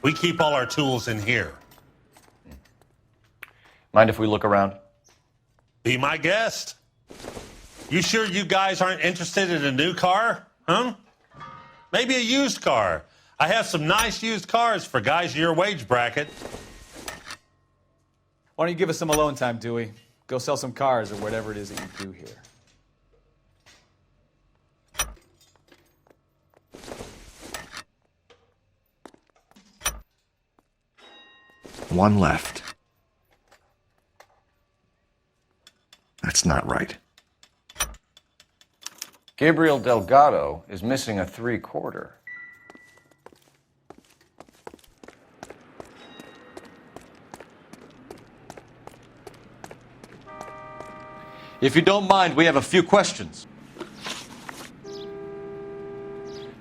We keep all our tools in here. Mind if we look around? Be my guest. You sure you guys aren't interested in a new car? Huh? Maybe a used car. I have some nice used cars for guys in your wage bracket. Why don't you give us some alone time, Dewey? Go sell some cars or whatever it is that you do here. One left. That's not right. Gabriel Delgado is missing a 3/4. If you don't mind, we have a few questions.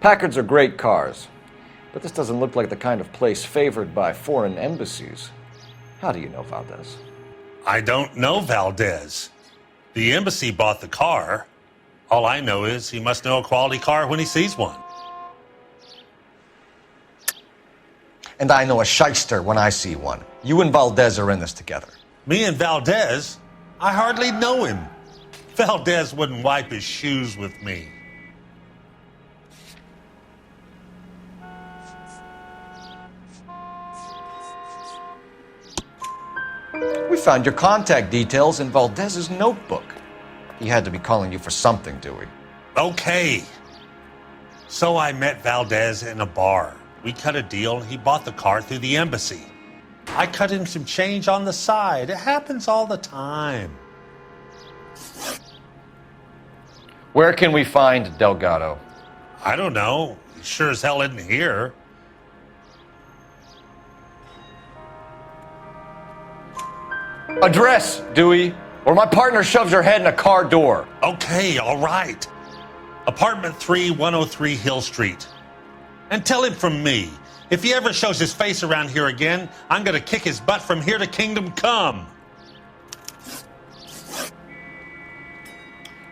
Packards are great cars, but this doesn't look like the kind of place favored by foreign embassies. How do you know Valdez? I don't know Valdez. The embassy bought the car. All I know is he must know a quality car when he sees one. And I know a shyster when I see one. You and Valdez are in this together. Me and Valdez? I hardly know him. Valdez wouldn't wipe his shoes with me. We found your contact details in Valdez's notebook. He had to be calling you for something, Dewey. Okay. So I met Valdez in a bar. We cut a deal and he bought the car through the embassy. I cut him some change on the side. It happens all the time. Where can we find Delgado? I don't know. He sure as hell isn't here. Address, Dewey, or my partner shoves your head in a car door. Okay, all right. Apartment 3, 103 Hill Street. And tell him from me, if he ever shows his face around here again, I'm going to kick his butt from here to kingdom come.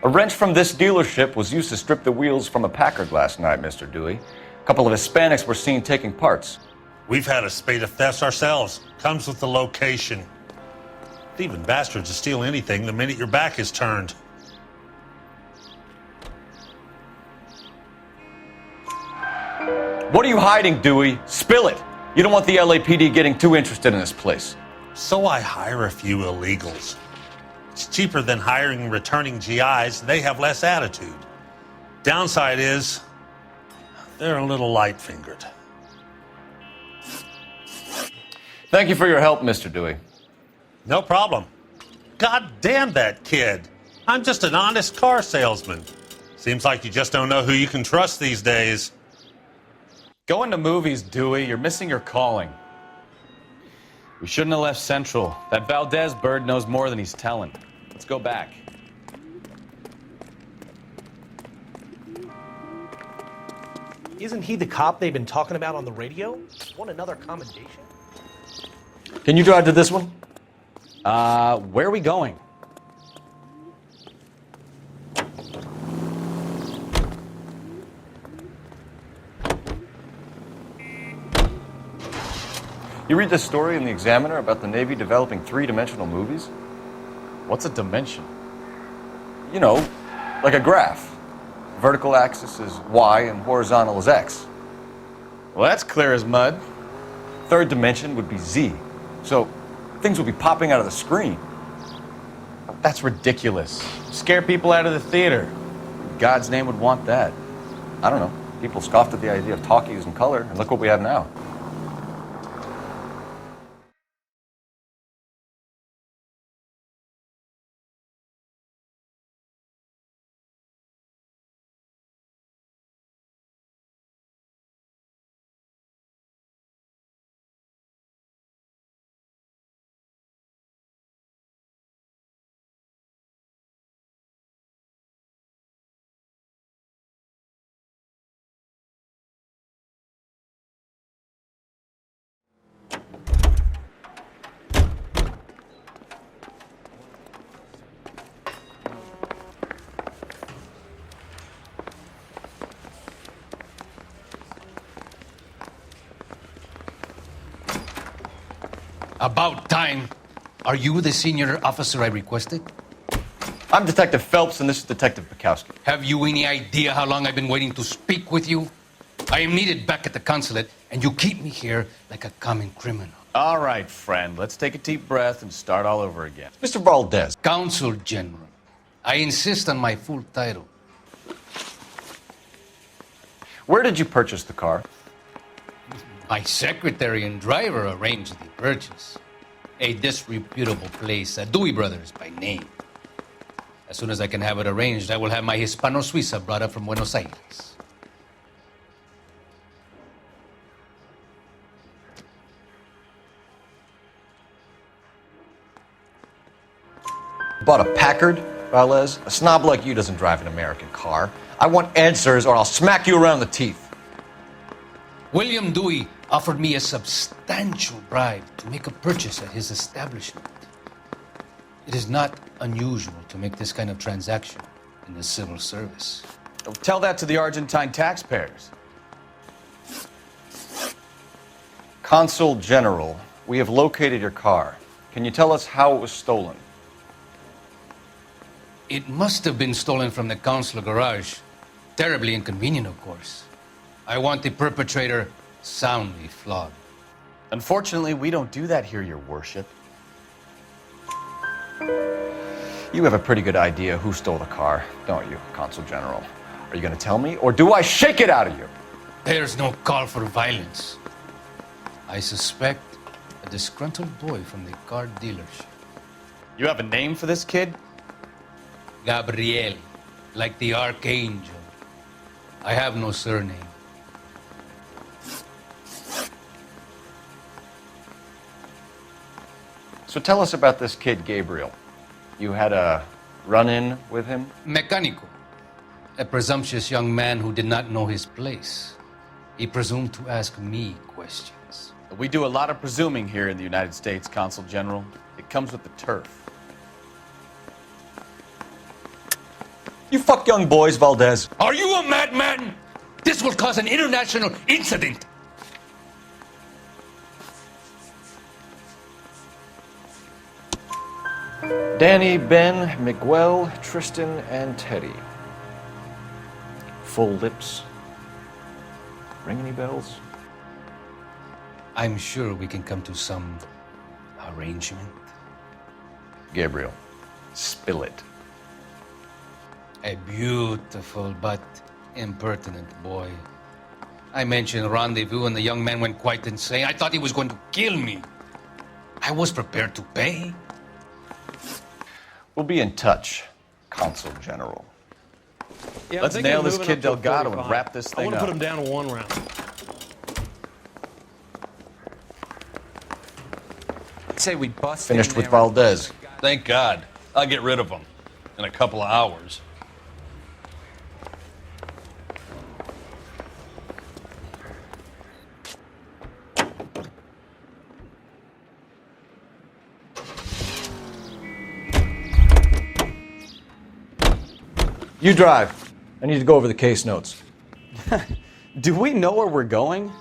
A wrench from this dealership was used to strip the wheels from a Packard last night, Mr. Dewey. A couple of Hispanics were seen taking parts. We've had a spate of thefts ourselves. Comes with the location. Thieving bastards to steal anything the minute your back is turned. What are you hiding, Dewey? Spill it. You don't want the LAPD getting too interested in this place. So I hire a few illegals. It's cheaper than hiring returning GIs. They have less attitude. Downside is they're a little light-fingered. Thank you for your help, Mr. Dewey. No problem. God damn that kid. I'm just an honest car salesman. Seems like you just don't know who you can trust these days. Going to movies, Dewey. You're missing your calling. We shouldn't have left Central. That Valdez bird knows more than he's telling. Let's go back. Isn't he the cop they've been talking about on the radio? Want another commendation? Can you drive to this one? Where are we going? You read this story in the Examiner about the Navy developing three-dimensional movies? What's a dimension? You know, like a graph. Vertical axis is Y and horizontal is X. Well, that's clear as mud. Third dimension would be Z. So things would be popping out of the screen. That's ridiculous. Scare people out of the theater. God's name would want that. I don't know. People scoffed at the idea of talkies in color, and look what we have now. About time. Are you the senior officer I requested? I'm Detective Phelps, and this is Detective Bukowski. Have you any idea how long I've been waiting to speak with you? I am needed back at the consulate, and you keep me here like a common criminal. All right, friend, let's take a deep breath and start all over again. Mr. Valdez. Consul General. I insist on my full title. Where did you purchase the car? My secretary and driver arranged the purchase. A disreputable place, Dewey Brothers by name. As soon as I can have it arranged, I will have my Hispano Suiza brought up from Buenos Aires. Bought a Packard, Valdez? A snob like you doesn't drive an American car. I want answers or I'll smack you around the teeth. William Dewey offered me a substantial bribe to make a purchase at his establishment. It is not unusual to make this kind of transaction in the civil service. Tell that to the Argentine taxpayers. Consul General, we have located your car. Can you tell us how it was stolen? It must have been stolen from the consular garage. Terribly inconvenient, of course. I want the perpetrator soundly flogged. Unfortunately, we don't do that here, Your Worship. You have a pretty good idea who stole the car, don't you, Consul General? Are you going to tell me, or do I shake it out of you? There's no call for violence. I suspect a disgruntled boy from the car dealership. You have a name for this kid? Gabriel, like the archangel. I have no surname. So tell us about this kid, Gabriel. You had a run-in with him? Mecánico, a presumptuous young man who did not know his place. He presumed to ask me questions. We do a lot of presuming here in the United States, Consul General. It comes with the turf. You fuck young boys, Valdez. Are you a madman? This will cause an international incident. Danny, Ben, Miguel, Tristan, and Teddy. Full lips. Ring any bells? I'm sure we can come to some arrangement. Gabriel, spill it. A beautiful but impertinent boy. I mentioned rendezvous and the young man went quite insane. I thought he was going to kill me. I was prepared to pay. We'll be in touch, Consul General. Yeah, Let's nail this kid Delgado and wrap this I thing want to up. put him down to 1 round. Say we bust Finished in with there. Valdez. Thank God. I'll get rid of him in a couple of hours. You drive. I need to go over the case notes. Do we know where we're going?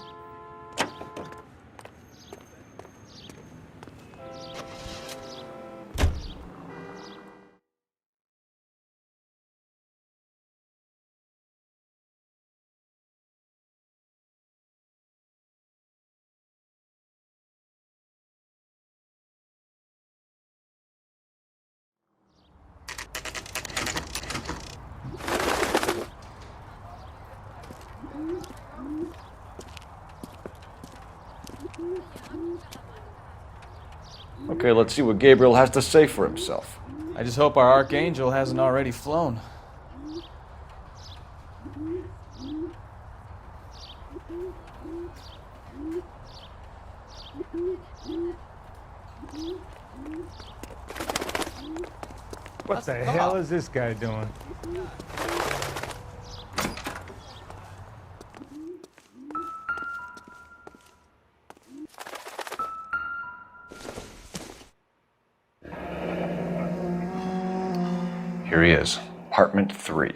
Okay, let's see what Gabriel has to say for himself. I just hope our archangel hasn't already flown. What the hell is this guy doing? Here he is, apartment 3.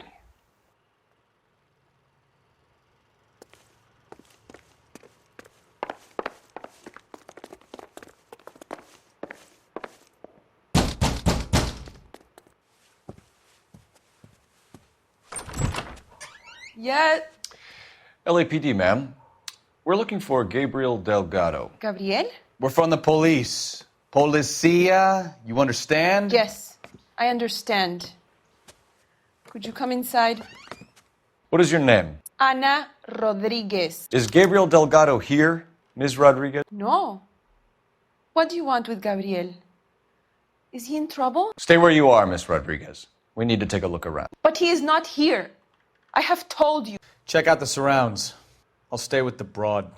Yes. LAPD, ma'am. We're looking for Gabriel Delgado. Gabriel? We're from the police. Policia, you understand? Yes, I understand. Could you come inside? What is your name? Ana Rodriguez. Is Gabriel Delgado here, Ms. Rodriguez? No. What do you want with Gabriel? Is he in trouble? Stay where you are, Ms. Rodriguez. We need to take a look around. But he is not here. I have told you. Check out the surrounds. I'll stay with the broad.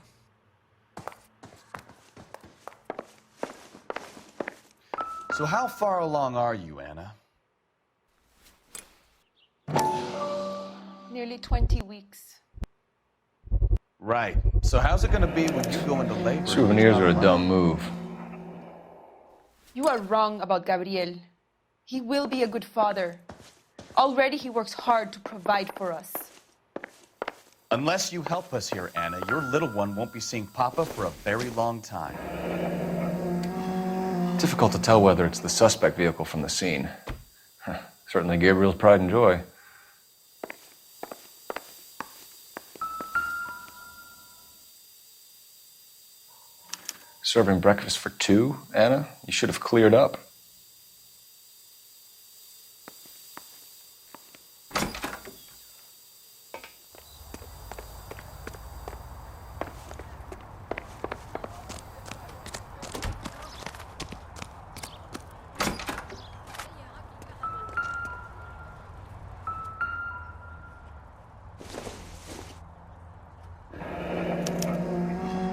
So how far along are you, Anna? Nearly 20 weeks. Right. So how's it going to be when you go into labor? Souvenirs are a dumb move. You are wrong about Gabriel. He will be a good father. Already he works hard to provide for us. Unless you help us here, Anna, your little one won't be seeing Papa for a very long time. Difficult to tell whether it's the suspect vehicle from the scene. Certainly Gabriel's pride and joy. Serving breakfast for two, Anna? You should have cleared up.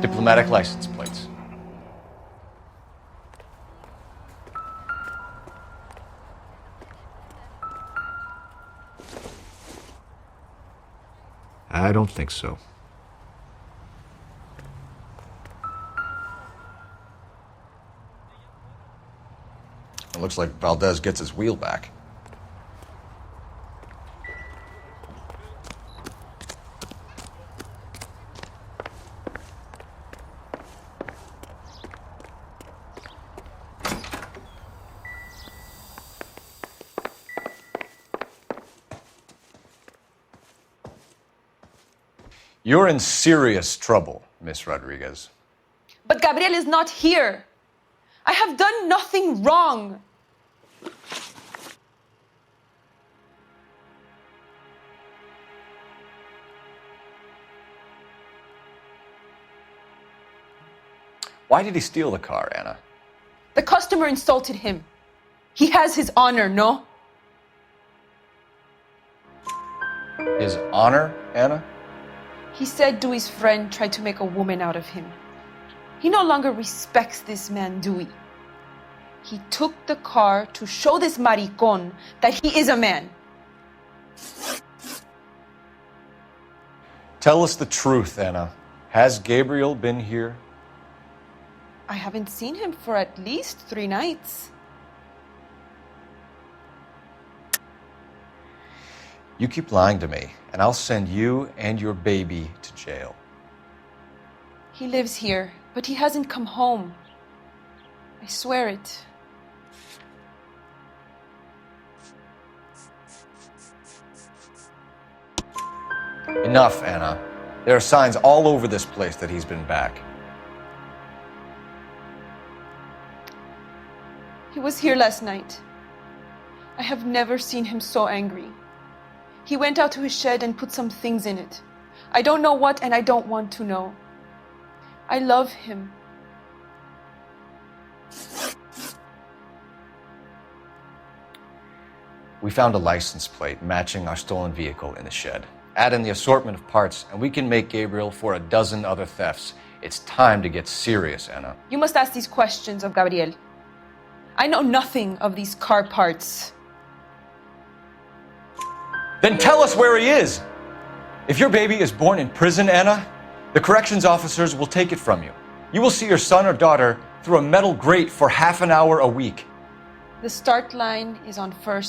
Diplomatic license plates. I don't think so. It looks like Valdez gets his wheel back. You're in serious trouble, Miss Rodriguez. But Gabriel is not here. I have done nothing wrong. Why did he steal the car, Anna? The customer insulted him. He has his honor, no? His honor, Anna? He said Dewey's friend tried to make a woman out of him. He no longer respects this man, Dewey. He took the car to show this maricón that he is a man. Tell us the truth, Anna. Has Gabriel been here? I haven't seen him for at least 3 nights. You keep lying to me, and I'll send you and your baby to jail. He lives here, but he hasn't come home. I swear it. Enough, Anna. There are signs all over this place that he's been back. He was here last night. I have never seen him so angry. He went out to his shed and put some things in it. I don't know what, and I don't want to know. I love him. We found a license plate matching our stolen vehicle in the shed. Add in the assortment of parts, and we can make Gabriel for 12 other thefts. It's time to get serious, Anna. You must ask these questions of Gabriel. I know nothing of these car parts. Then tell us where he is! If your baby is born in prison, Anna, the corrections officers will take it from you. You will see your son or daughter through a metal grate for half an hour a week. The start line is on First.